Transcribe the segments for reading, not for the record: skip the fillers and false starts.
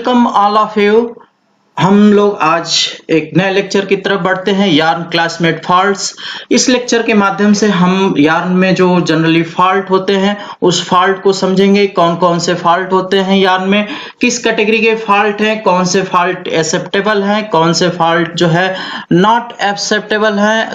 Welcome all of you. हम लोग आज एक नए लेक्चर की तरफ बढ़ते हैं, यार्न क्लासमेट फॉल्ट्स। इस लेक्चर के माध्यम से हम यार्न में जो जनरली फॉल्ट होते हैं उस फॉल्ट को समझेंगे। कौन कौन से फॉल्ट होते हैं यार्न में, किस कैटेगरी के फॉल्ट हैं, कौन से फॉल्ट एक्सेप्टेबल हैं, कौन से फॉल्ट जो है नॉट एक्सेप्टेबल हैं,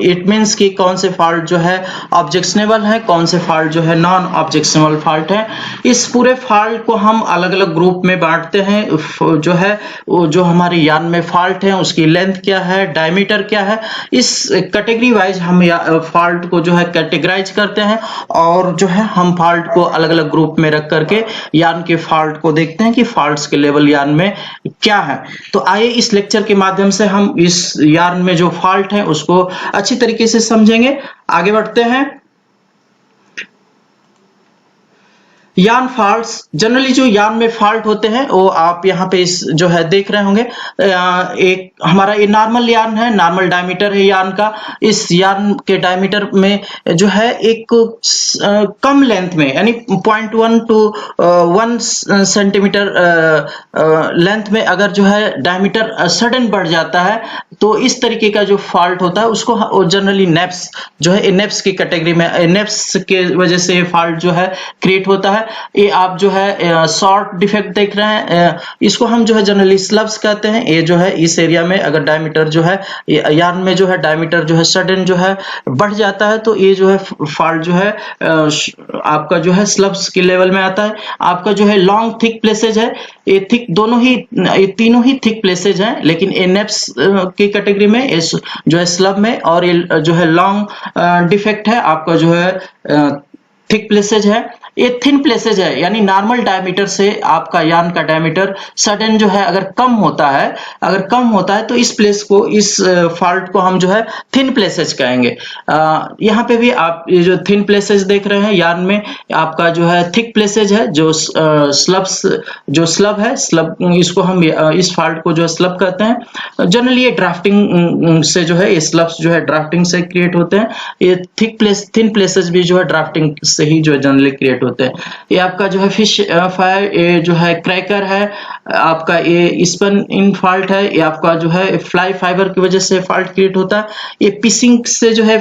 इट मीन्स कि कौन से फॉल्ट जो है ऑब्जेक्शनेबल है, कौन से फॉल्ट जो है नॉन ऑब्जेक्शनेबल फॉल्ट है। इस पूरे फॉल्ट को हम अलग अलग ग्रुप में बांटते हैं। जो है जो हमारे यार्न में फॉल्ट है उसकी लेंथ क्या है, डायमीटर क्या है, इस कैटेगरी वाइज हम फॉल्ट को जो है कैटेगराइज करते हैं और जो है हम फॉल्ट को अलग अलग ग्रुप में रख करके यार्न के फॉल्ट को देखते हैं कि फॉल्ट्स के लेवल यार्न में क्या है। तो आइए इस लेक्चर के माध्यम से हम इस यार्न में जो फॉल्ट है उसको अच्छी तरीके से समझेंगे। आगे बढ़ते हैं। यार्न फॉल्ट्स, जनरली जो यार्न में फॉल्ट होते हैं वो आप यहाँ पे इस जो है देख रहे होंगे। एक हमारा ये नॉर्मल यार्न है, नॉर्मल डायमीटर है यार्न का। इस यार्न के डायमीटर में जो है एक कम लेंथ में यानी 0.1 to 1 सेंटीमीटर लेंथ में अगर जो है डायमीटर सडन बढ़ जाता है तो इस तरीके का जो फॉल्ट होता है उसको जनरली नेप्स जो है नेप्स की कैटेगरी में, नेप्स के वजह से ये फॉल्ट जो है क्रिएट होता है। ये आप जो है शॉर्ट डिफेक्ट देख रहे हैं, इसको हम जो है जनरली स्लब्स कहते हैं। ये जो है इस एरिया में अगर डायमीटर जो है यार्न में जो है डायमीटर जो है सडन जो है बढ़ जाता है तो ये जो है फॉल्ट जो है आपका जो है स्लब्स के लेवल में आता है। आपका जो है लॉन्ग थिक प्लेसेज है, ये थिक दोनों ही, ये तीनों ही थिक प्लेसेज हैं, लेकिन ये नेप्स की कैटेगरी में जो है स्लब में, और ये जो है लॉन्ग डिफेक्ट है आपका जो है थिक प्लेसेज है। ये थिन प्लेसेज है यानी नॉर्मल डायमीटर से आपका यार्न का डायमीटर सडन जो है अगर कम होता है तो इस प्लेस को, इस फॉल्ट को हम जो है थिन प्लेसेज कहेंगे। यहाँ पे भी आप ये जो थिन प्लेसेज देख रहे हैं यार्न में, आपका जो है थिक प्लेसेज है जो स्लब है, स्लब इसको हम इस फॉल्ट को जो है स्लब कहते हैं। जनरली ये ड्राफ्टिंग से जो है ये स्लब्स जो है ड्राफ्टिंग से क्रिएट होते हैं। ये थिन प्लेसेज भी जो है ड्राफ्टिंग से ही जो है जनरली क्रिएट होते हैं। ये आपका जो है फिश फायर, ये जो है क्रैकर है आपका, ये स्पन इन फॉल्ट है, ये आपका जो है फ्लाई फाइबर की वजह से फॉल्ट क्रिएट होता है। ये पिसिंग से जो है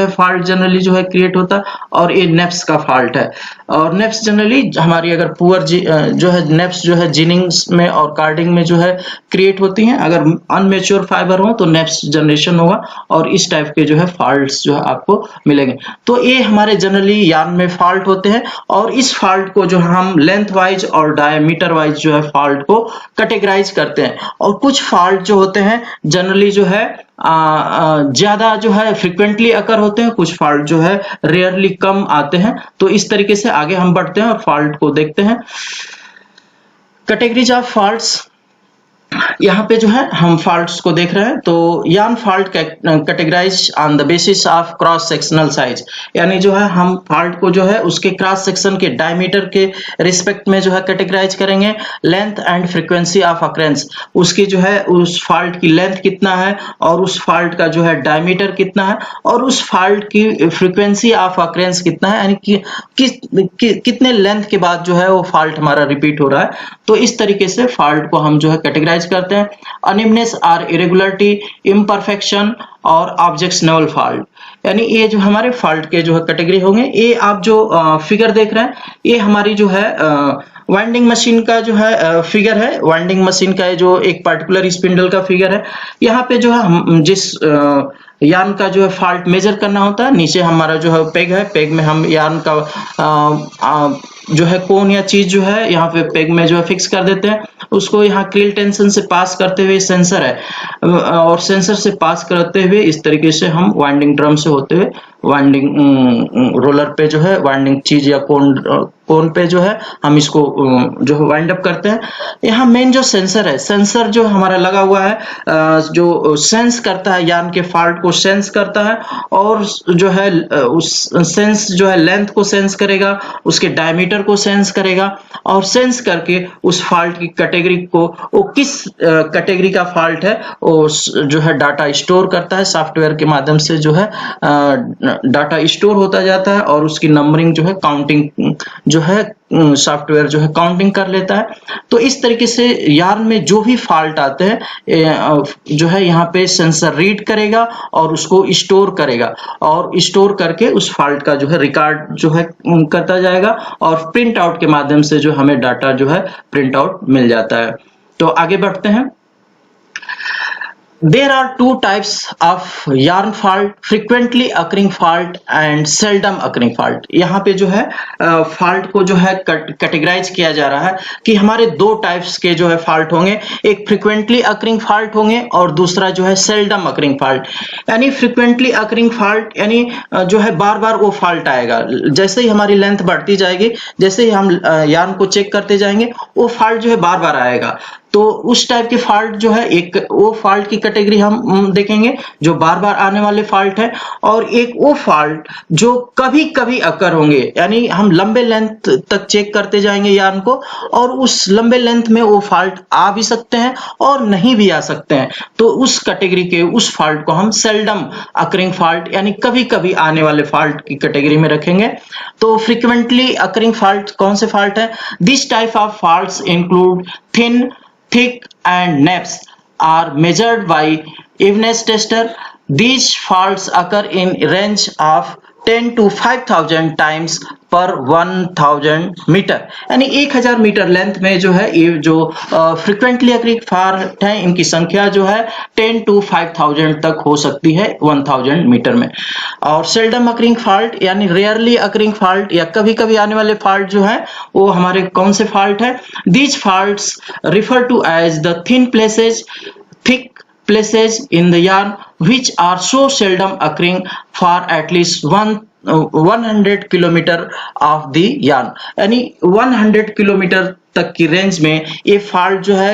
फॉल्ट जनरली जो है क्रिएट होता है, और ये नेप्स का फॉल्ट है। और नेप्स जनरली हमारी अगर पुअर जो है नेप्स जो है जिनिंग्स में और कार्डिंग में जो है क्रिएट होती हैं। अगर अनमेच्योर फाइबर हो तो नेप्स जनरेशन होगा और इस टाइप के जो है फॉल्ट्स जो है आपको मिलेंगे। तो ये हमारे जनरली यार्न में फॉल्ट होते हैं और इस फॉल्ट को जो हम लेंथ वाइज और डायमीटर वाइज जो है फॉल्ट को कैटेगराइज करते हैं। और कुछ फॉल्ट जो होते हैं जनरली जो है ज्यादा जो है फ्रीक्वेंटली अकर होते हैं, कुछ फॉल्ट जो है रेयरली कम आते हैं। तो इस तरीके से आगे हम बढ़ते हैं और फॉल्ट को देखते हैं। कैटेगरीज ऑफ फॉल्ट्स, यहाँ पे जो है हम फॉल्ट्स को देख रहे हैं। तो yarn fault categorize on the basis of cross sectional size, यानी जो है हम फॉल्ट को जो है उसके क्रॉस सेक्शन के डायमीटर के रिस्पेक्ट में जो है कैटेगराइज करेंगे। Length and frequency of occurrence, उसकी जो है उस फॉल्ट की लेंथ कितना है और उस फॉल्ट का जो है डायमीटर कितना है और उस फॉल्ट की फ्रीक्वेंसी ऑफ अकरेंस कितना है, यानी कि कितने लेंथ के बाद जो है वो फॉल्ट हमारा रिपीट हो रहा है। तो इस तरीके से फॉल्ट को हम जो है कैटेगराइज करते हैं। अनिमनेस और इरेगुलरिटी, इम्परफेक्शन और ऑब्जेक्शनेबल फॉल्ट, यानी ये जो हमारे फॉल्ट के जो है कैटेगरी होंगे। ये आप जो फिगर देख रहे हैं ये हमारी जो है वाइंडिंग मशीन का जो है फिगर है। वाइंडिंग मशीन का जो एक पर्टिकुलर स्पिंडल का फिगर है। यहाँ पे जो है हम जिस यार्न का जो है फॉल्ट मेजर करना होता है, नीचे हमारा जो है पेग है, पेग में हम यार्न का जो है कोन या चीज जो है यहाँ पे पेग में जो है फिक्स कर देते हैं। उसको यहाँ क्रिल टेंशन से पास करते हुए सेंसर है और सेंसर से पास करते हुए इस तरीके से हम वाइंडिंग ड्रम से होते हुए वाइंडिंग रोलर पे जो है वाइंडिंग चीज या कोन पे जो है हम इसको जो है वाइंड अप करते हैं। यहाँ मेन जो सेंसर है, सेंसर जो हमारा लगा हुआ है, जो सेंस करता है यार्न के फॉल्ट को सेंस करता है और जो है उस सेंस जो है लेंथ को सेंस करेगा, उसके डायमीटर को सेंस करेगा और सेंस करके उस फॉल्ट की कैटेगरी को, वो किस कैटेगरी का फॉल्ट है वो जो है डाटा स्टोर करता है। सॉफ्टवेयर के माध्यम से जो है डाटा स्टोर होता जाता है और उसकी नंबरिंग जो है काउंटिंग जो है सॉफ्टवेयर जो है काउंटिंग कर लेता है। तो इस तरीके से यार्न में जो भी फॉल्ट आते हैं जो है यहाँ पे सेंसर रीड करेगा और उसको स्टोर करेगा और स्टोर करके उस फॉल्ट का जो है रिकॉर्ड जो है करता जाएगा और प्रिंट आउट के माध्यम से जो हमें डाटा जो है प्रिंट आउट मिल जाता है। तो आगे बढ़ते हैं। There are two types of yarn fault: frequently occurring fault and seldom occurring fault। यहाँ पे जो है फॉल्ट को जो है कैटेगराइज किया जा रहा है कि हमारे दो टाइप्स के जो है फॉल्ट होंगे, एक फ्रिक्वेंटली अकरिंग फॉल्ट होंगे और दूसरा जो है सेल्डम अकरिंग फॉल्ट। यानी फ्रिक्वेंटली अकरिंग फॉल्ट यानी जो है बार बार वो फॉल्ट आएगा, जैसे ही हमारी लेंथ बढ़ती जाएगी, जैसे ही हम यार्न को चेक करते जाएंगे, वो फॉल्ट जो है बार बार आएगा। तो उस टाइप के फॉल्ट जो है, एक वो फॉल्ट की कैटेगरी हम देखेंगे जो बार बार आने वाले फॉल्ट है, और एक वो फॉल्ट जो कभी कभी अकर होंगे, यानी हम लंबे लेंथ तक चेक करते जाएंगे यार्न को और उस लंबे लेंथ में वो फॉल्ट आ भी सकते हैं और नहीं भी आ सकते हैं। तो उस कैटेगरी के उस फॉल्ट को हम सेल्डम अकरिंग फॉल्ट यानी कभी कभी आने वाले फॉल्ट की कैटेगरी में रखेंगे। तो फ्रीक्वेंटली अकरिंग फॉल्ट कौन से फॉल्ट है? This type of faults include thin, thick and naps are measured by evenness tester. These faults occur in range of 10 to 5000 times per 1000 metre, यानी 1000 मीटर लेंथ में जो है ये जो फ्रिक्वेंटली अकरिंग फॉल्ट है, इनकी संख्या जो है 10 to 5000 तक हो सकती है 1000 मीटर में। और सेल्डम अकरिंग फॉल्ट यानी रेयरली अकरिंग फॉल्ट या कभी कभी आने वाले फॉल्ट जो है वो हमारे कौन से फॉल्ट है? These faults refer to as the thin places, thick places in the yarn which are so seldom occurring for at least 100 kilometre of the yarn। यानी 100 किलोमीटर तक की रेंज में ये फॉल्ट जो है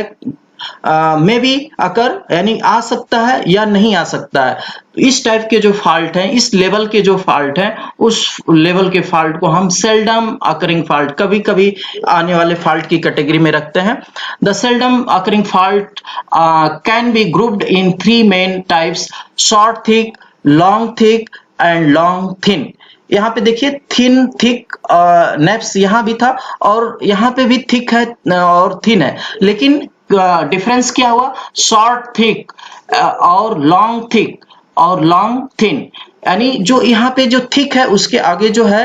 मे बी अकर यानी आ सकता है या नहीं आ सकता है। इस टाइप के जो फॉल्ट हैं, इस लेवल के जो फॉल्ट हैं, उस लेवल के फॉल्ट को हम सेल्डम अकरिंग फॉल्ट, कभी कभी आने वाले फॉल्ट की कैटेगरी में रखते हैं। The seldom occurring fault can be grouped in 3 main types: short thick, long thick and long thin. यहाँ पे देखिए थिन, थिक, नेप्स यहाँ भी था और यहाँ पे भी थिक है और थिन है, लेकिन डिफरेंस क्या हुआ? शॉर्ट थिक और लॉन्ग थिक और लॉन्ग थिन। यानी जो यहाँ पे जो थिक है उसके आगे जो है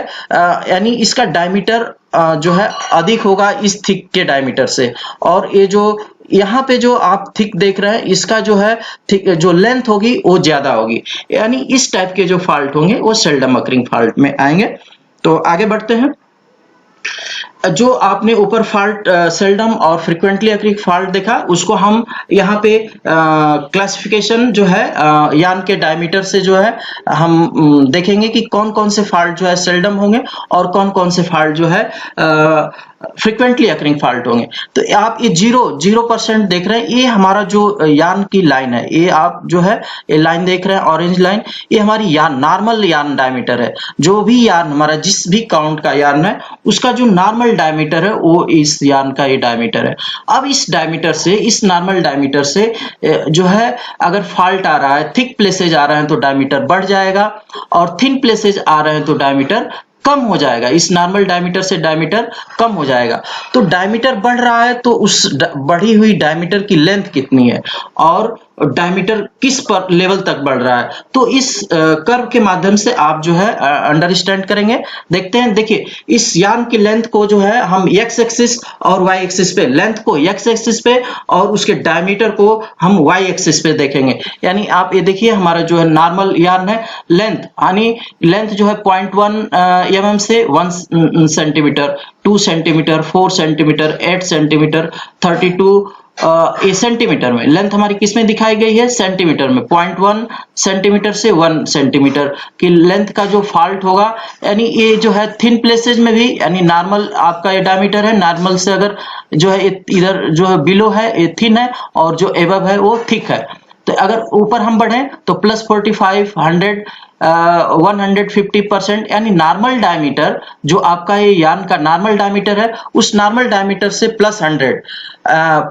यानी इसका डायमीटर जो है अधिक होगा इस थिक के डायमीटर से, और ये जो यहाँ पे जो आप थिक देख रहे हैं इसका जो है थिक जो लेंथ होगी वो ज्यादा होगी। यानी इस टाइप के जो फॉल्ट होंगे वो सेल्डम अकरिंग फॉल्ट में आएंगे। तो आगे बढ़ते हैं। जो आपने ऊपर फॉल्ट सेल्डम और फ्रीक्वेंटली अकरिंग फॉल्ट देखा, उसको हम यहाँ पे क्लासिफिकेशन जो है यार्न के डायमीटर से जो है हम देखेंगे कि कौन कौन से फॉल्ट जो है सेल्डम होंगे और कौन कौन से फॉल्ट जो है फ्रीक्वेंटली अकरिंग फॉल्ट होंगे। तो आप ये 0% देख रहे हैं, ये हमारा जो यार्न की लाइन है, ये आप जो है ये लाइन देख रहे हैं ऑरेंज लाइन, ये हमारी यार्न नॉर्मल यार्न डायमीटर है। जो भी यार्न हमारा जिस भी काउंट का यार्न है उसका जो नॉर्मल डायमीटर है वो इस यार्न का ये डायमीटर है। अब इस डायमीटर से, इस नॉर्मल डायमीटर से जो है अगर फॉल्ट आ रहा है, थिक प्लेसेज आ रहे हैं तो डायमीटर बढ़ जाएगा और थिन प्लेसेज आ रहे हैं तो डायमीटर कम हो जाएगा। इस नॉर्मल डायमीटर से डायमीटर कम हो जाएगा। तो डायमीटर बढ़ रहा है तो उस बढ़ी हुई डायमीटर की लेंथ कितनी है और डायमीटर किस पर लेवल तक बढ़ रहा है, तो इस कर्व के माध्यम से आप जो है अंडरस्टैंड करेंगे। देखते हैं, देखिए इस यार्न की लेंथ को जो है हम एक्स एक्सिस और वाई एक्सिस पे, लेंथ को एक्स एक्सिस पे और उसके डायमीटर को हम वाई एक्सिस पे देखेंगे। यानी आप ये देखिए हमारा जो है नॉर्मल यार्न है, लेंथ यानी लेंथ जो है 0.1 mm से 1 सेंटीमीटर, 2 सेंटीमीटर, 4 सेंटीमीटर, 8 सेंटीमीटर, 32 ये सेंटीमीटर में लेंथ हमारी किस में दिखाई गई है? सेंटीमीटर में। 0.1 सेंटीमीटर से 1 सेंटीमीटर की लेंथ का जो फॉल्ट होगा, यानी ये जो है थिन प्लेसेज में भी, यानी नॉर्मल आपका ये डायमीटर है, नॉर्मल से अगर जो है इधर जो है बिलो है ये थिन है और जो एबव है वो थिक है। तो अगर ऊपर हम बढ़े तो +45, 100 150% यानी नॉर्मल डायमीटर जो आपका ये यान का नॉर्मल डायमीटर है उस नॉर्मल डायमीटर से plus 100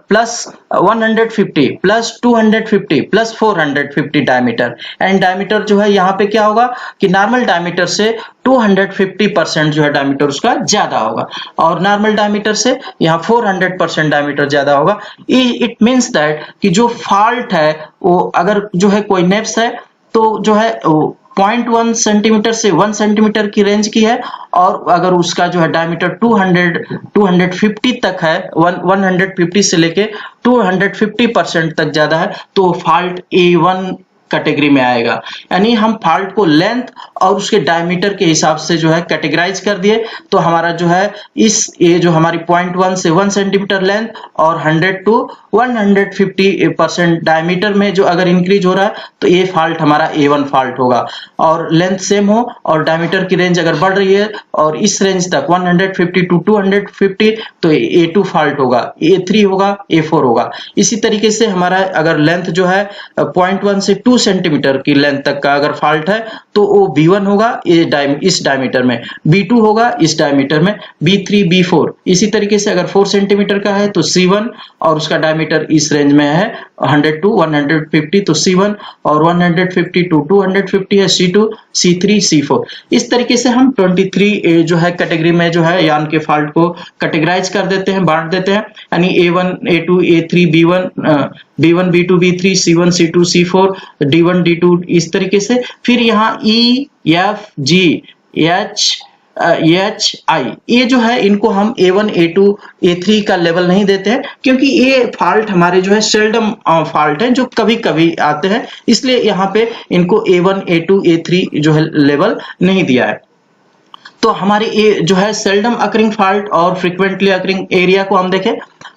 plus 150 plus 250 plus 450 diameter and diameter जो है यहाँ पे क्या होगा कि नॉर्मल डायमीटर से 250% जो है डायमीटर उसका ज्यादा होगा और नॉर्मल डायमीटर से यहाँ 400% डायमीटर ज्यादा होगा। इट मीन्स दैट कि जो फॉल्ट है वो अगर जो है कोई नेप्स है तो जो है 0.1 सेंटीमीटर से 1 सेंटीमीटर की रेंज की है और अगर उसका जो है डायमीटर 250 तक है 150 से लेके 250% तक ज्यादा है तो फॉल्ट A1 कैटेगरी में आएगा। यानी हम फॉल्ट को लेंथ और उसके डायमीटर के हिसाब से जो है कैटेगराइज कर दिए तो हमारा जो है ये जो हमारी 0.1 से 1 सेंटीमीटर लेंथ और 100 to 150% डायमीटर में जो अगर इंक्रीज हो रहा है तो ये फॉल्ट हमारा A1 फॉल्ट होगा और लेंथ सेम हो और डायमीटर की रेंज अगर बढ़ रही है और इस रेंज तक 150 to 250 तो A2 फॉल्ट होगा, A3 होगा, A4 होगा। इसी तरीके से हमारा अगर लेंथ जो है 0.1 से 2 सेंटीमीटर की लेंथ तक का अगर फॉल्ट है तो वो B1 होगा इस डायमीटर में, B2 होगा इस डायमीटर में, B3 B4। इसी तरीके से अगर 4 सेंटीमीटर का है तो C1 और उसका डायमीटर इस रेंज में है 100 to 150 तो C1 और 150 to 250 है C2 C3 C4। इस तरीके से हम 23 जो है कैटेगरी में जो है यान के फॉल्ट को कैटेगराइज कर देते हैं, बांट देते हैं। यानी A1 A2 A3 B1 B1 B2 B3 C1 C2 C4 D1 D2 इस तरीके से। फिर यहाँ E F G H I ये जो है इनको हम A1 A2 A3 का लेवल नहीं देते हैं क्योंकि ये फॉल्ट हमारे जो है सेल्डम फॉल्ट है जो कभी कभी आते हैं, इसलिए यहाँ पे इनको A1 A2 A3 जो है लेवल नहीं दिया है। तो हमारे ये जो है सेल्डम अकरिंग फॉल्ट और फ्रीक्वेंटली अकरिंग एरिया को हम देखें।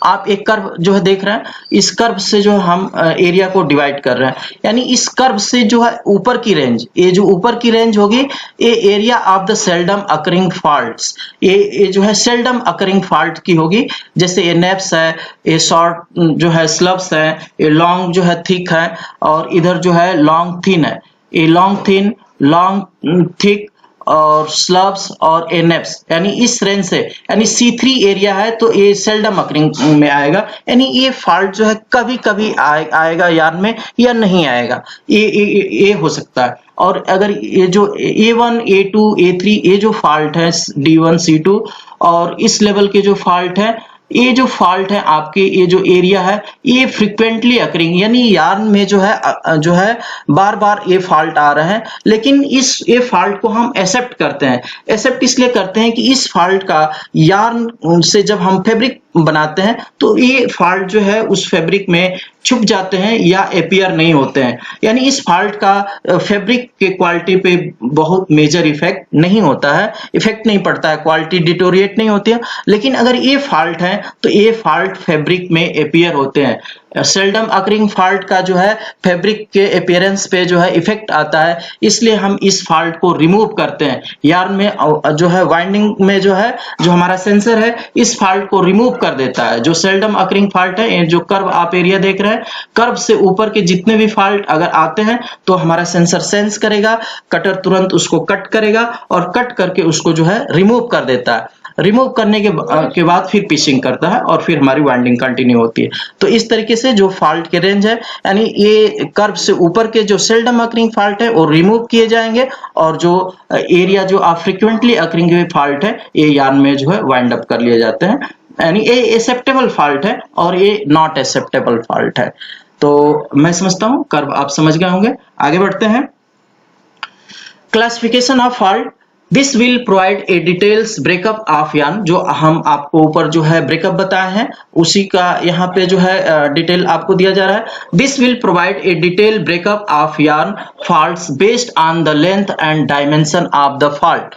आप एक कर्व जो है देख रहे हैं, इस कर्व से जो हम एरिया को डिवाइड कर रहे हैं यानी इस कर्व से जो है ऊपर की रेंज, ये जो ऊपर की रेंज होगी ये area of the seldom occurring faults, ये जो है सेल्डम अकरिंग फॉल्ट की होगी। जैसे ये नेप्स है, ये शॉर्ट जो है स्लब्स है, ये लॉन्ग जो है थिक है और इधर जो है लॉन्ग थिन है। ये लॉन्ग थिन, लॉन्ग थिक और स्लब्स और एनेप्स यानी इस रेंज से यानी C3 एरिया है तो ये सेल्डम अकरिंग में आएगा। यानी ये फॉल्ट जो है कभी कभी आएगा यान में या नहीं आएगा, ये हो सकता है। और अगर ये जो A1 A2 A3 ये जो फॉल्ट है D1 C2 और इस लेवल के जो फॉल्ट है, ये जो फॉल्ट है आपके ये जो एरिया है ये फ्रीक्वेंटली अकरिंग यानी यार्न में जो है बार बार ये फॉल्ट आ रहे हैं, लेकिन ये फॉल्ट को हम एक्सेप्ट करते हैं। एक्सेप्ट इसलिए करते हैं कि इस फॉल्ट का यार्न से जब हम फैब्रिक बनाते हैं तो ये फॉल्ट जो है उस फैब्रिक में छुप जाते हैं या अपीयर नहीं होते हैं। यानी इस फॉल्ट का फैब्रिक के क्वालिटी पे बहुत मेजर इफेक्ट नहीं होता है, इफेक्ट नहीं पड़ता है, क्वालिटी डिटोरिएट नहीं होती है। लेकिन अगर ये फॉल्ट है तो ये फॉल्ट फैब्रिक में अपीयर होते हैं। सेल्डम अकरिंग फॉल्ट का जो है फैब्रिक के अपीयरेंस पे जो है इफेक्ट आता है, इसलिए हम इस फॉल्ट को रिमूव करते हैं। यार्न में जो है वाइंडिंग में जो है जो हमारा सेंसर है इस फॉल्ट को रिमूव कर देता है। जो सेल्डम अकरिंग फॉल्ट है, जो कर्व आप एरिया देख रहे हैं, कर्व से ऊपर के जितने भी फॉल्ट अगर आते हैं तो हमारा सेंसर सेंस करेगा, कटर तुरंत उसको कट करेगा और कट करके उसको जो है रिमूव कर देता है। रिमूव करने के बाद फिर पिचिंग करता है और फिर हमारी वाइंडिंग कंटिन्यू होती है। तो इस तरीके से जो फॉल्ट के रेंज है यानी ये कर्व से ऊपर के जो सेल्डम अकरिंग फॉल्ट है वो रिमूव किए जाएंगे और जो एरिया जो आप फ्रिक्वेंटली अकरिंग फॉल्ट है ये यार्न में जो है वाइंड अप कर लिए जाते हैं। यानी ये एक्सेप्टेबल फॉल्ट है और ये नॉट एक्सेप्टेबल फॉल्ट है। तो मैं समझता हूं कर्व आप समझ गए होंगे। आगे बढ़ते हैं। Classification of fault, this will provide a details breakup of yarn. जो हम आपको ऊपर जो है ब्रेकअप बताए हैं उसी का यहाँ पे जो है डिटेल आपको दिया जा रहा है। This will provide a detail breakup of yarn faults based on the length and dimension of the fault.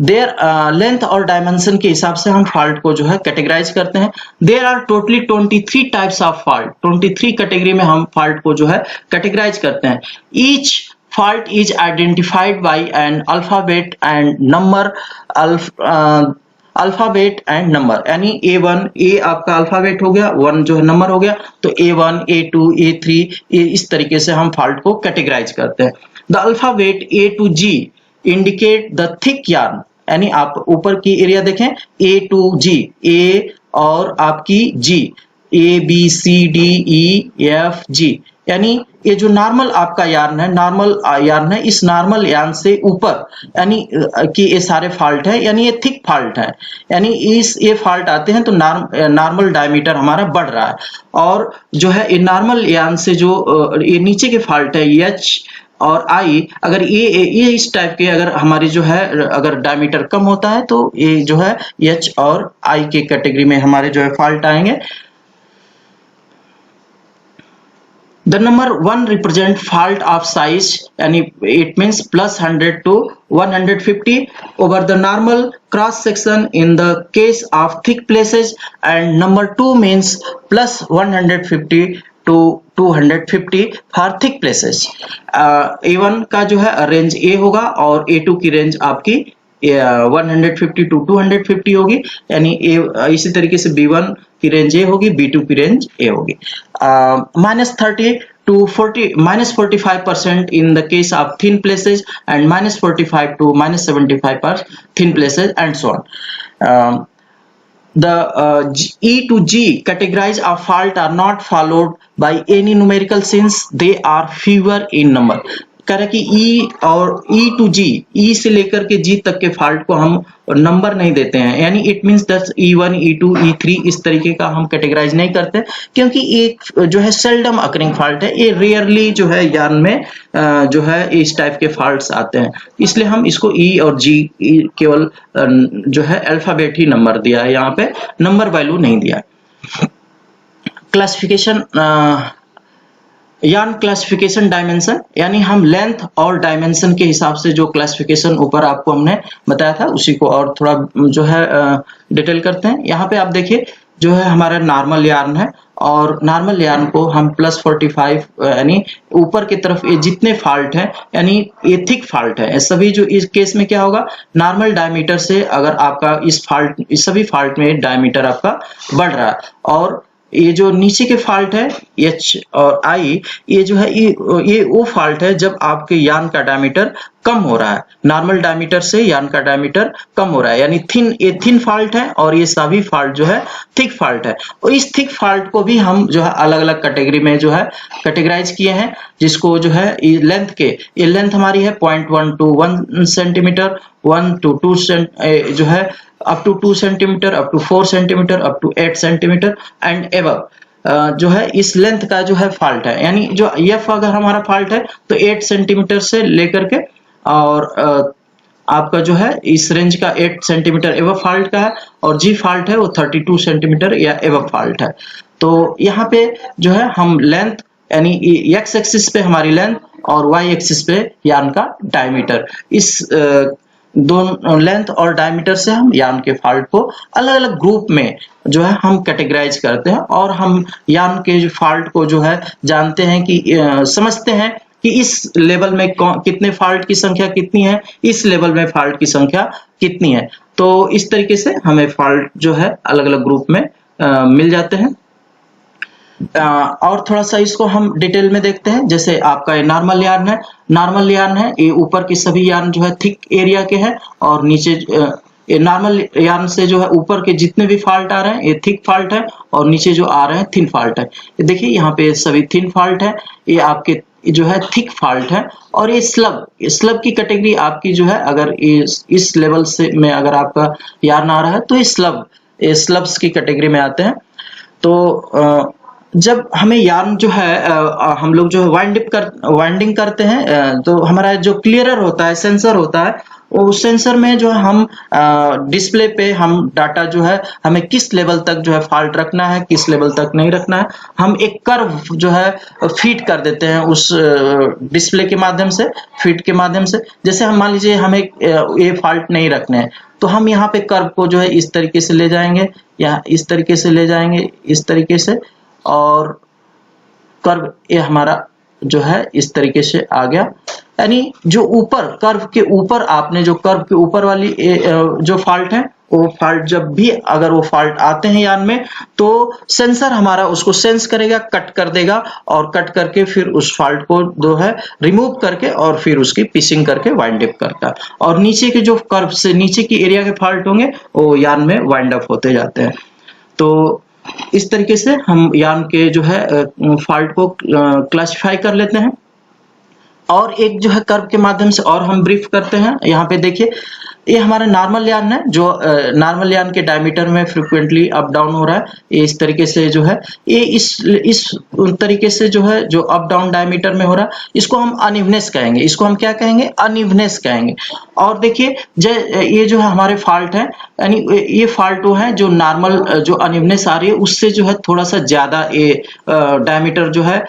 There length और डायमेंशन के हिसाब से हम फॉल्ट को जो है कैटेगराइज करते हैं। There are totally 23 types of fault, 23 category में हम फॉल्ट को जो है कैटेगराइज करते हैं। Each fault is identified by an alphabet and number alphabet and number, यानी A1 ए आपका अल्फाबेट हो गया, 1 जो है नंबर हो गया, तो A1 A2 A3 इस तरीके से हम फॉल्ट को कैटेगराइज करते हैं। The alphabet A to G indicate the thick yarn, यानी आप ऊपर की एरिया देखें, A to G, A और आपकी G, ABCDEFG, यानी ये जो नॉर्मल आपका यार्न है, नॉर्मल यार्न है, इस नॉर्मल यार्न से ऊपर यानी कि ये सारे फॉल्ट है, यानी ये थिक फॉल्ट है, यानी इस ये फॉल्ट आते हैं तो नॉर्मल डायमीटर हमारा बढ़ रहा है। और जो है ये नॉर्मल यार्न से जो ये नीचे के फॉल्ट है H और I, अगर ये इस टाइप के अगर हमारी जो है अगर डायमीटर कम होता है तो ये जो है H और I के कैटेगरी में हमारे जो है फॉल्ट आएंगे। The number 1 represent fault of size, and it means plus 100 to 150 over the normal cross section in the case of thick places, and number 2 means plus 150 to 250 for thick places. A1 का जो है range A होगा और A2 की range आपकी 150 to 250 होगी, यानी इसी तरीके से B1 की रेंज A होगी, B2 की रेंज A होगी। -30 to 45% in the case of thin places, and -45 to -75 for thin places, and so on. The E to G categories of fault are not followed by any numerical since they are fewer in number. कह रहा है कि E और E to G, E से लेकर के G तक के फॉल्ट को हम नंबर नहीं देते हैं, यानी it means that E1 E2 E3 इस तरीके का हम कैटेगराइज नहीं करते, क्योंकि एक जो है सेल्डम अकरिंग फॉल्ट है, ये रेयरली जो है यार्न में जो है इस टाइप के फॉल्ट्स आते हैं, इसलिए हम इसको E और G केवल जो है अल्फाबेट ही नंबर दिया है, यहाँ पे नंबर वैल्यू नहीं दिया। क्लासिफिकेशन यार्न क्लासिफिकेशन डायमेंशन, यानी हम लेंथ और डायमेंशन के हिसाब से जो क्लासिफिकेशन ऊपर आपको हमने बताया था उसी को और थोड़ा जो है डिटेल करते हैं। यहाँ पे आप देखिए जो है हमारा नॉर्मल यार्न है, और नॉर्मल यार्न को हम +45 यानी ऊपर की तरफ ये जितने फॉल्ट हैं, यानी ये थिक फॉल्ट है, सभी जो इस केस में क्या होगा, नॉर्मल डायमीटर से अगर आपका इस सभी फॉल्ट में डायमीटर आपका बढ़ रहा है, और ये जो नीचे के फॉल्ट है H और I, ये जो है ये वो फॉल्ट है जब आपके यार्न का डायमीटर कम हो रहा है, नॉर्मल डायमीटर से यार्न का डायमीटर कम हो रहा है, यानी ये थिन फॉल्ट है और ये सभी फॉल्ट जो है थिक फॉल्ट है। और इस थिक फॉल्ट को भी हम जो है अलग अलग कैटेगरी में जो है कैटेगराइज किए हैं, जिसको जो है लेंथ के, ये लेंथ हमारी है 0.1 to 1 सेंटीमीटर, 1 to 2 जो है up to 2 centimetre, up to 4 centimetre, up to 8 centimetre and above जो है इस लेंथ का जो है फॉल्ट है, यानी जो F अगर हमारा फॉल्ट है तो 8 सेंटीमीटर से लेकर के और आपका जो है इस रेंज का 8 सेंटीमीटर एबव फॉल्ट का है, और G फॉल्ट है वो 32 सेंटीमीटर या एबव फॉल्ट है। तो यहाँ पे जो है हम लेंथ यानी X एक्सिस पे हमारी लेंथ और Y एक्सिस पे यार्न का डायमीटर, इस दोनों लेंथ और डायमीटर से हम यार्न के फॉल्ट को अलग अलग ग्रुप में जो है हम कैटेगराइज करते हैं, और हम यार्न के फॉल्ट को जो है जानते हैं कि समझते हैं कि इस लेवल में कितने फॉल्ट की संख्या कितनी है, इस लेवल में फॉल्ट की संख्या कितनी है। तो इस तरीके से हमें फॉल्ट जो है अलग अलग ग्रुप में मिल जाते हैं। और थोड़ा सा इसको हम डिटेल में देखते हैं। जैसे आपका ये नॉर्मल यार्न है, ये ऊपर की सभी यार्न जो है थिक एरिया के हैं, और नीचे ये नॉर्मल यार्न से जो है ऊपर के जितने भी फॉल्ट आ रहे हैं ये थिक फॉल्ट है, और नीचे जो आ रहे हैं थिन फॉल्ट है। ये देखिए यहाँ पे सभी थिन फॉल्ट है, ये आपके जो है थिक फॉल्ट है, और ये स्लब की कैटेगरी आपकी जो है, अगर इस लेवल से में अगर आपका यार्न आ रहा है तो ये स्लब्स की कैटेगरी में आते हैं। तो जब हमें यार्न जो है हम लोग जो है वाइंडिंग करते हैं, तो हमारा जो क्लियरर होता है, सेंसर होता है, उस सेंसर में जो है हम डिस्प्ले पे हम डाटा जो है हमें किस लेवल तक जो है फॉल्ट रखना है, किस लेवल तक नहीं रखना है, हम एक कर्व जो है फीड कर देते हैं उस डिस्प्ले के माध्यम से, फीड के माध्यम से। जैसे हम मान लीजिए हमें ये फॉल्ट नहीं रखने हैं, तो हम यहाँ पे कर्व को जो है इस तरीके से ले जाएंगे, या इस तरीके से ले जाएंगे, इस तरीके से, और कर्व ये हमारा जो है इस तरीके से आ गया। यानी जो ऊपर कर्व के ऊपर आपने जो कर्व के ऊपर वाली जो फॉल्ट है वो फाल्ट जब भी अगर वो फाल्ट आते हैं यान में, तो सेंसर हमारा उसको सेंस करेगा, कट कर देगा और कट करके फिर उस फाल्ट को जो है रिमूव करके और फिर उसकी पिचिंग करके वाइंड अप करता है। और नीचे के जो कर्व से नीचे की एरिया के फाल्ट होंगे वो यान में वाइंड अप होते जाते हैं। तो इस तरीके से हम यान के जो है फाल्ट को क्लासिफाई कर लेते हैं। और एक जो है कर्व के माध्यम से और हम ब्रीफ करते हैं। यहाँ पे देखिए, ये हमारा नॉर्मल यान है जो नॉर्मल यान के डायमीटर में फ्रिक्वेंटली अप डाउन हो रहा है। ये इस तरीके से जो है, ये इस तरीके से जो है, जो अप डाउन डायमीटर में हो रहा है, इसको हम अनइवनेस कहेंगे। इसको हम क्या कहेंगे? अनइवनेस कहेंगे। और देखिए, ये जो है हमारे फॉल्ट है, यानी ये फॉल्ट वो है जो नॉर्मल जो अनइवनेस आ रही है उससे जो है थोड़ा सा ज्यादा ये डायमीटर जो है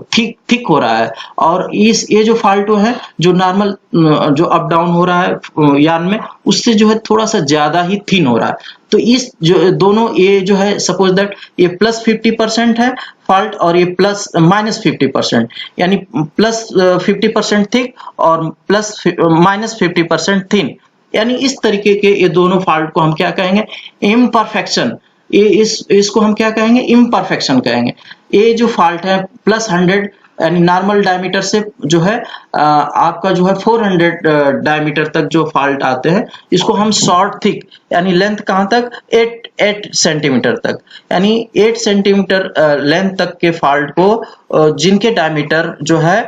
थिक थिक हो रहा है। और ये जो फाल्टो है जो नॉर्मल जो अप डाउन हो रहा है यान में, उससे जो है थोड़ा सा ज्यादा ही थिन हो रहा है। तो इस जो दोनों, ये जो है सपोज दैट ये प्लस 50% है फॉल्ट और ये प्लस माइनस 50%, यानी प्लस 50% थिक और प्लस माइनस 50% थिन, यानी इस तरीके के ये दोनों फॉल्ट को हम क्या कहेंगे? इम्परफेक्शन। ये इसको हम क्या कहेंगे? इम्परफेक्शन कहेंगे। ये जो फॉल्ट है प्लस 100 यानी नॉर्मल डायमीटर से जो है आपका जो है 400 डायमीटर तक जो फॉल्ट आते हैं, इसको हम शॉर्ट थिक, यानी लेंथ कहाँ तक? 8 सेंटीमीटर तक, यानी 8 सेंटीमीटर लेंथ तक के फॉल्ट को जिनके डायमीटर जो है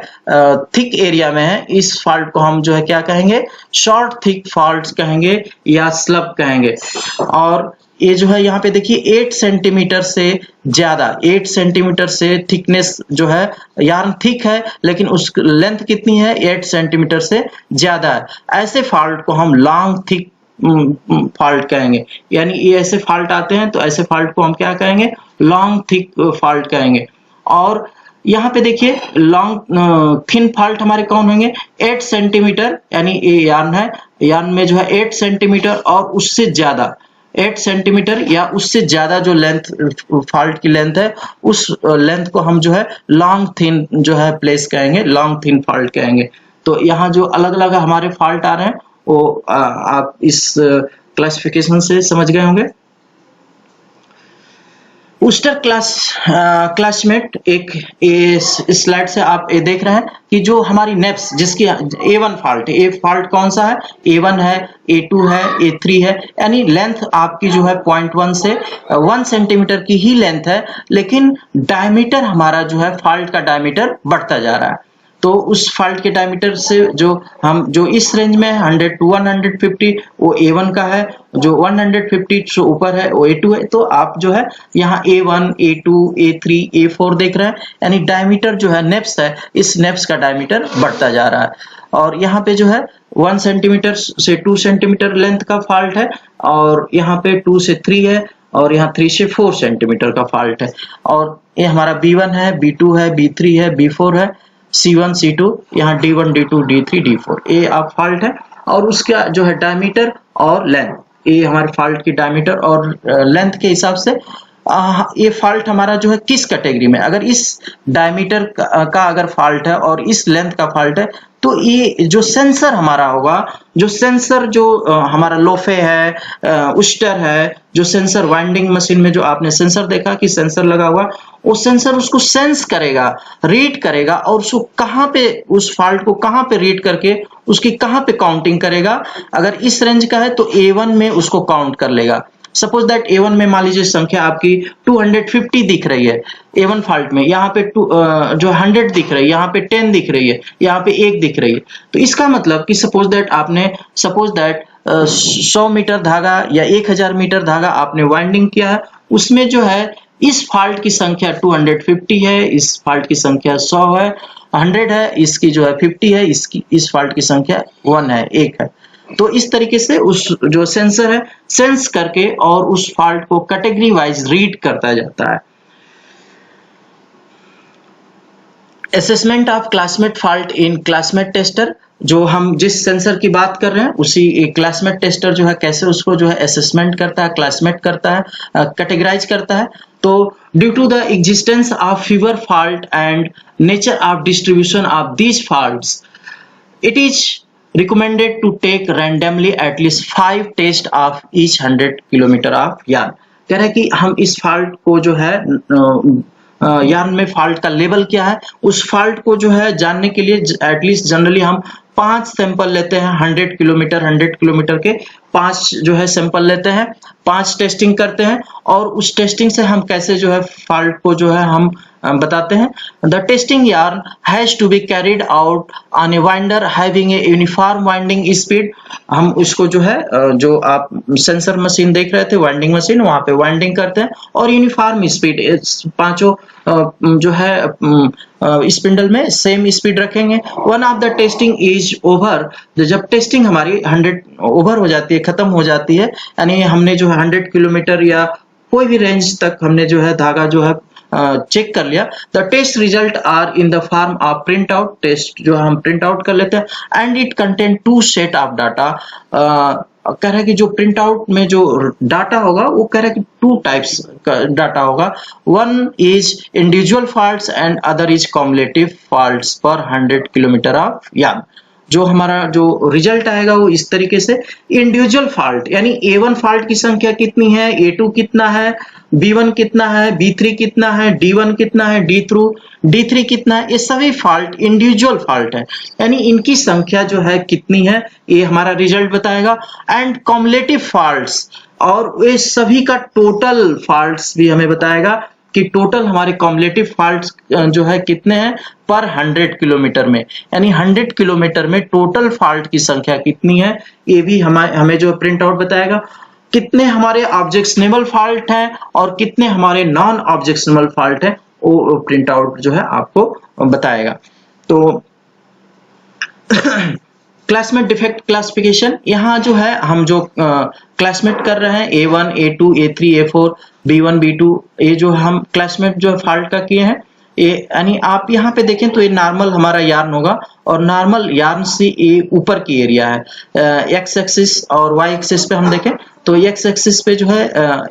थिक एरिया में है, इस फॉल्ट को हम जो है क्या कहेंगे? शॉर्ट थिक फॉल्ट्स कहेंगे या स्लब कहेंगे। और ये जो है यहाँ पे देखिए 8 सेंटीमीटर से ज्यादा, 8 सेंटीमीटर से थिकनेस जो है, यार्न थिक है लेकिन उस लेंथ कितनी है? 8 सेंटीमीटर से ज्यादा है। ऐसे फॉल्ट को हम लॉन्ग थिक फॉल्ट कहेंगे। यानी ये ऐसे फॉल्ट आते हैं तो ऐसे फॉल्ट को हम क्या कहेंगे? लॉन्ग थिक फॉल्ट कहेंगे। और यहाँ पे देखिए लॉन्ग थिन फॉल्ट हमारे कौन होंगे? 8 सेंटीमीटर, यानी ये यार्न है, यार्न में जो है 8 सेंटीमीटर और उससे ज्यादा, 8 सेंटीमीटर या उससे ज्यादा जो लेंथ फॉल्ट की लेंथ है, उस लेंथ को हम जो है लॉन्ग थिन जो है प्लेस कहेंगे, लॉन्ग थिन फॉल्ट कहेंगे। तो यहाँ जो अलग अलग हमारे फॉल्ट आ रहे हैं वो आप इस क्लासिफिकेशन से समझ गए होंगे। उस्टर क्लासमेट एक इस स्लाइड से आप ये देख रहे हैं कि जो हमारी नेप्स जिसकी A1 फॉल्ट है, ये फॉल्ट कौन सा है? A1 है, A2 है, A3 है, यानी लेंथ आपकी जो है 0.1 से 1 सेंटीमीटर की ही लेंथ है, लेकिन डायमीटर हमारा जो है फॉल्ट का डायमीटर बढ़ता जा रहा है। तो उस फॉल्ट के डायमीटर से जो इस रेंज में 100 टू 150 वो A1 का है, जो 150 से ऊपर है वो A2 है। तो आप जो है यहाँ A1, A2, A3, A4 देख रहे हैं, यानी डायमीटर जो है नेप्स है, इस नेप्स का डायमीटर बढ़ता जा रहा है। और यहाँ पे जो है 1 सेंटीमीटर से 2 सेंटीमीटर लेंथ का फॉल्ट है, और यहाँ पे 2 से 3 है, और यहाँ 3 से 4 सेंटीमीटर का फॉल्ट है। और ये हमारा B1 है, B2 है, B3 है, B4 है, C1, C2, यहाँ D1, D2, D3, D4 ये आप फॉल्ट है। और उसका जो है डायमीटर और लेंथ, ये हमारे फॉल्ट की डायमीटर और लेंथ के हिसाब से ये फॉल्ट हमारा जो है किस कैटेगरी में, अगर इस डायमीटर का अगर फॉल्ट है और इस लेंथ का फॉल्ट है, तो ये जो सेंसर हमारा होगा, जो सेंसर जो हमारा लोफे है, उस्टर है, जो सेंसर वाइंडिंग मशीन में जो आपने सेंसर देखा कि सेंसर लगा हुआ, वो सेंसर उसको सेंस करेगा, रीड करेगा, और उसको कहाँ पे, उस फॉल्ट को कहाँ पे रीड करके उसकी कहाँ पे काउंटिंग करेगा। अगर इस रेंज का है तो A1 में उसको काउंट कर लेगा। सपोज दैट A1 में मान लीजिए संख्या आपकी 250 दिख रही है A1 फॉल्ट में, यहाँ पे जो 100 दिख रही है, यहाँ पे 10 दिख रही है, यहाँ पे 1 दिख रही है। तो इसका मतलब कि सपोज दैट 100 मीटर धागा या 1000 मीटर धागा आपने वाइंडिंग किया है, उसमें जो है इस फॉल्ट की संख्या 250 है, इस फॉल्ट की संख्या 100 है, 100 है, इसकी जो है 50 है, इस फॉल्ट की संख्या 1 है, 1 है। तो इस तरीके से उस जो सेंसर है सेंस करके और उस फॉल्ट को कैटेगरी वाइज रीड करता जाता है। Assessment of classmate fault in classmate tester, जो हम जिस सेंसर की बात कर रहे हैं उसी क्लासमेट टेस्टर जो है कैसे उसको जो है असेसमेंट करता है, क्लासमेट करता है, कैटेगराइज करता है। तो due to the existence of fewer fault and nature of distribution of these faults, it is recommended to take randomly at least 5 tests of each 100 kilometre of yarn. कह रहा है कि हम इस फॉल्ट को जो है यार्न में फॉल्ट का लेवल क्या है, उस फॉल्ट को जो है जानने के लिए एटलीस्ट जनरली हम 5 सैंपल लेते हैं। 100 किलोमीटर के 5 जो है सैंपल लेते हैं, 5 टेस्टिंग करते हैं और उस टेस्टिंग से हम कैसे जो है फॉल्ट को जो है हम बताते हैं। The testing yarn has to be carried out on a winder having a uniform winding speed. हम उसको जो है जो आप सेंसर मशीन देख रहे थे, वाइंडिंग मशीन, वहां पे वाइंडिंग करते हैं और यूनिफॉर्म स्पीड पांचों जो है स्पिंडल में सेम स्पीड रखेंगे। One of the testing is over, जब टेस्टिंग हमारी 100 ओवर हो जाती है, खत्म हो जाती है, यानी हमने जो है 100 किलोमीटर या कोई भी रेंज तक हमने जो है धागा जो है चेक कर लिया। The test result are in the form of print out, test जो हम प्रिंट आउट कर लेते हैं। And it contain 2 set of data. कह रहा है कि जो प्रिंट आउट में जो डाटा होगा वो कह रहा है कि 2 टाइप्स का डाटा होगा। One is individual faults and other is cumulative faults पर 100 किलोमीटर ऑफ यार्न। जो हमारा जो रिजल्ट आएगा वो इस तरीके से, इंडिविजुअल फॉल्ट यानी A1 फॉल्ट की संख्या कितनी है, A2 कितना है, B1 कितना है, B3 कितना है, D1 कितना है, D3 कितना है, ये सभी फॉल्ट इंडिविजुअल फॉल्ट है, यानी इनकी संख्या जो है कितनी है ये हमारा रिजल्ट बताएगा। एंड कॉम्युलेटिव फॉल्ट्स, और ये सभी का टोटल फॉल्ट्स भी हमें बताएगा कि टोटल हमारे कॉम्युलेटिव फॉल्ट्स जो है कितने हैं पर 100 किलोमीटर में, यानी 100 किलोमीटर में टोटल फॉल्ट की संख्या कितनी है ये भी हमें जो प्रिंट आउट बताएगा। कितने हमारे ऑब्जेक्शनेबल फॉल्ट हैं और कितने हमारे नॉन ऑब्जेक्शनेबल फॉल्ट हैं वो प्रिंट आउट जो है आपको बताएगा। तो क्लासमेट डिफेक्ट क्लासिफिकेशन, यहाँ जो है हम जो क्लासमेट कर रहे हैं A1, A2, A3, A4, B1, B2, ये जो हम क्लासमेट जो फॉल्ट का किए हैं, ये यानी आप यहाँ पे देखें तो ये नॉर्मल हमारा यार्न होगा और नॉर्मल यार्न से ये ऊपर की एरिया है। एक्स एक्सिस और वाई एक्सिस पे हम देखें तो एक्स एक्सिस पे जो है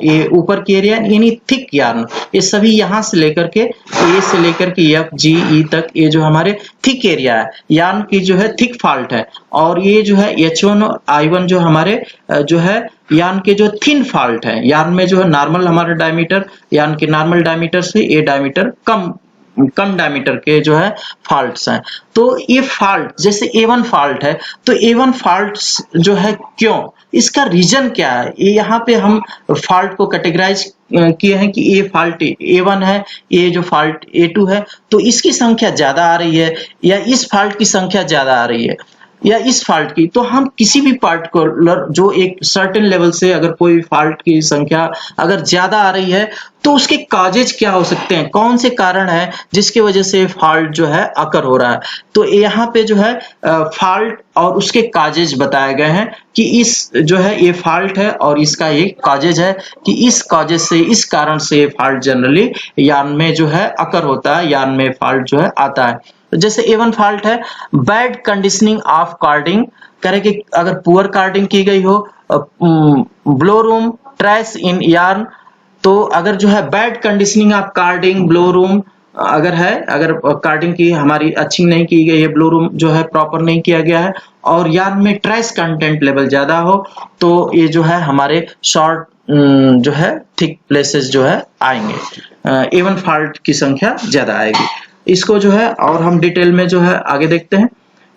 ये ऊपर की एरिया यानी थिक यार्न, ये सभी यहाँ से लेकर के ए से लेकर के एफ जी ई तक ये जो हमारे थिक एरिया है, यार्न की जो है थिक फॉल्ट है। और ये जो है H1 और I1 जो हमारे जो है यार्न के जो थिन फॉल्ट है, यार्न में जो है नॉर्मल हमारा डायमीटर, यार्न के नॉर्मल डायमीटर से ये डायमीटर कम डायमीटर के जो है फॉल्ट्स हैं। तो ये फॉल्ट जैसे A1 फॉल्ट है तो A1 फॉल्ट्स जो है क्यों, इसका रीजन क्या है, ये यहाँ पे हम फॉल्ट को कैटेगराइज किए हैं कि ये फॉल्ट A1 है, ये जो फॉल्ट A2 है, तो इसकी संख्या ज्यादा आ रही है या इस फॉल्ट की संख्या ज्यादा आ रही है या इस फॉल्ट की। तो हम किसी भी पार्टिकुलर जो एक सर्टेन लेवल से अगर कोई फॉल्ट की संख्या अगर ज्यादा आ रही है तो उसके काजेज क्या हो सकते हैं, कौन से कारण है जिसकी वजह से फॉल्ट जो है अकर हो रहा है। तो यहाँ पे जो है फॉल्ट और उसके काजेज बताए गए हैं कि इस जो है ये फॉल्ट है और इसका ये काजेज है कि इस काजेज से, इस कारण से फॉल्ट जनरली यार्न में जो है अकर होता है, यार्न में फॉल्ट जो है आता है। जैसे A1 फॉल्ट है बैड कंडीशनिंग ऑफ कार्डिंग, कह रहे कि अगर पुअर कार्डिंग की गई हो, ब्लो रूम, ट्रेस इन यार्न, तो अगर जो है bad conditioning of carding, blow room अगर है, अगर कार्डिंग की हमारी अच्छी नहीं की गई है, ब्लो रूम जो है प्रॉपर नहीं किया गया है और यार्न में ट्रेस कंटेंट लेवल ज्यादा हो, तो ये जो है हमारे शॉर्ट जो है थिक प्लेसेस जो है आएंगे, A1 फॉल्ट की संख्या ज्यादा आएगी। इसको जो है और हम डिटेल में जो है आगे देखते हैं।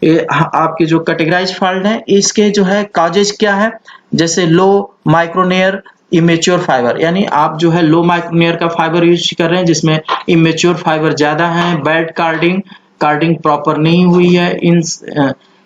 ये आपके जो कैटेगराइज फॉल्ट है इसके जो है काजेज क्या है, जैसे लो माइक्रोनियर इमेच्योर फाइबर, यानी आप जो है लो माइक्रोनियर का फाइबर यूज कर रहे हैं जिसमें इमेच्योर फाइबर ज्यादा है, बैड कार्डिंग प्रॉपर नहीं हुई है, इन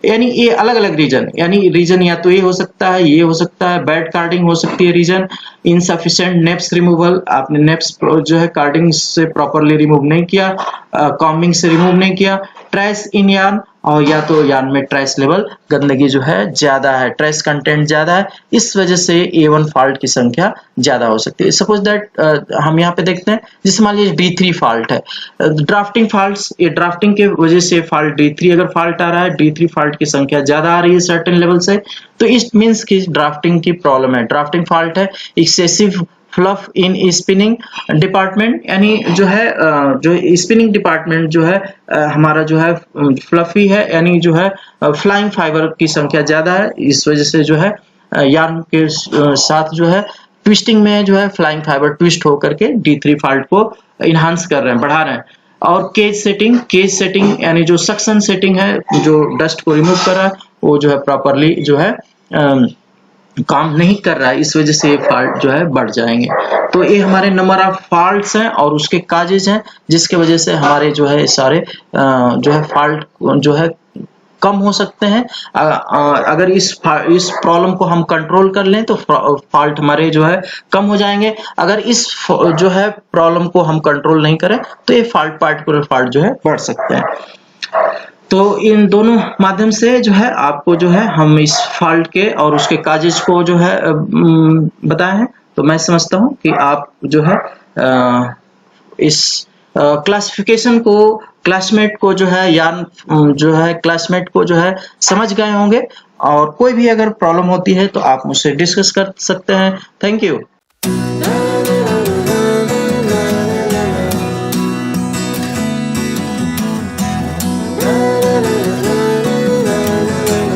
यानी ये अलग अलग रीजन, यानी रीजन या तो ये हो सकता है, ये हो सकता है, बैड कार्डिंग हो सकती है रीजन, इनसफिशिएंट नेप्स रिमूवल, आपने नेप्स जो है कार्डिंग से प्रॉपरली रिमूव नहीं किया, कॉम्बिंग से रिमूव नहीं किया, ट्रेस इन यार्न, और या तो यार्न में ट्रेस लेवल गंदगी जो है ज्यादा है, ट्रेस कंटेंट ज्यादा है, इस वजह से A1 फॉल्ट की संख्या ज्यादा हो सकती है। सपोज दैट हम यहाँ पे देखते हैं जिसमें मान लीजिए D3 फॉल्ट है, ड्राफ्टिंग फॉल्ट्स, ये ड्राफ्टिंग के वजह से फॉल्ट D3 अगर फॉल्ट आ रहा है, D3 फॉल्ट की संख्या ज्यादा आ रही है सर्टेन लेवल से, तो इट मींस कि ड्राफ्टिंग की प्रॉब्लम है, ड्राफ्टिंग फॉल्ट है, एक्सेसिव फ्लफ इन स्पिनिंग डिपार्टमेंट, यानी जो है जो स्पिनिंग डिपार्टमेंट जो है हमारा जो है फ्लफी है, यानी जो है फ्लाइंग फाइबर की संख्या ज़्यादा है। इस वजह से जो है यार्न के साथ जो है ट्विस्टिंग में जो है फ्लाइंग फाइबर ट्विस्ट होकर के D3 फॉल्ट को इन्हांस कर रहे हैं, बढ़ा रहे हैं। और केज सेटिंग यानी जो सक्शन सेटिंग है, जो डस्ट को रिमूव कर रहा है, वो जो है प्रॉपरली जो है काम नहीं कर रहा है, इस वजह से ये फॉल्ट जो है बढ़ जाएंगे। तो ये हमारे नंबर ऑफ फॉल्ट्स हैं और उसके काजेज हैं, जिसके वजह से हमारे जो है सारे जो है फॉल्ट जो है कम हो सकते हैं। अगर इस प्रॉब्लम को हम कंट्रोल कर लें तो फॉल्ट हमारे जो है कम हो जाएंगे। अगर इस जो है प्रॉब्लम को हम कंट्रोल नहीं करें तो ये पार्टिकुलर फॉल्ट जो है बढ़ सकते हैं। तो इन दोनों माध्यम से जो है आपको जो है हम इस फॉल्ट के और उसके काजेज को जो है बताए हैं। तो मैं समझता हूँ कि आप जो है इस क्लासिफिकेशन को क्लासमेट को जो है जो है क्लासमेट को जो है समझ गए होंगे, और कोई भी अगर प्रॉब्लम होती है तो आप मुझसे डिस्कस कर सकते हैं। Thank you.